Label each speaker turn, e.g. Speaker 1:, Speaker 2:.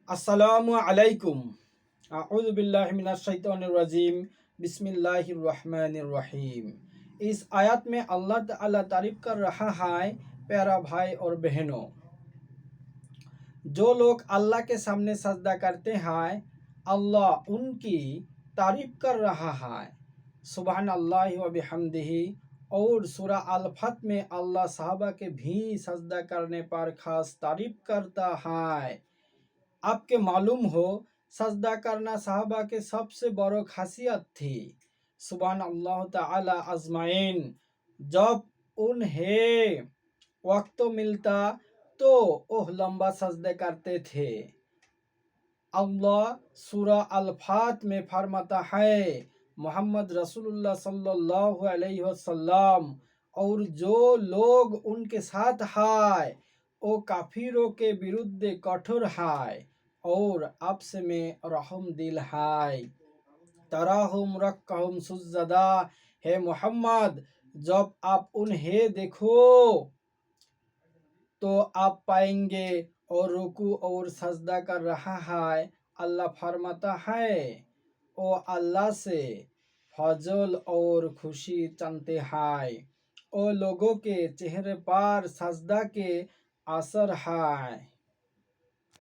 Speaker 1: আসসালামু আলাইকুম। আউযু बिल्लाहि मिनश शैतानिर रजीम। बिस्मिल्लाहिर रहमानिर रहीम। इस आयत में अल्लाह ताला तारीफ कर रहा है। प्यारा भाई और बहनों, जो लोग अल्लाह के सामने सजदा करते हैं, अल्लाह उनकी तारीफ कर रहा है। सुबहान अल्लाह व बिहम्दिही। और सूरा अल फत में अल्लाह सहाबा के भी सजदा करने पर खास तारीफ करता है। आपके मालूम हो, सजदा करना सहाबा के सबसे बड़ो खासियत थी। सुबहान अल्लाह ताला अजमाइन। जब उन्हें वक्त मिलता तो ओह लंबा सजदे करते थे। अल्लाह सूरा अल फात में फरमाता है, मोहम्मद रसूलुल्लाह सल्लल्लाहु अलैहि वसल्लम और जो लोग उनके साथ हैं वो काफिरों के विरुद्ध कठोर है और आपसे में रहम दिल है। तराहुम रक्कहुम सुज्जदा। है मोहम्मद, जब आप उन्हें देखो तो आप पाएंगे और रुकू और सजदा कर रहा है। अल्लाह फरमाता है, ओ अल्लाह से फजल और खुशी चाहते हैं। ओ लोगों के चेहरे पर सजदा के असर है।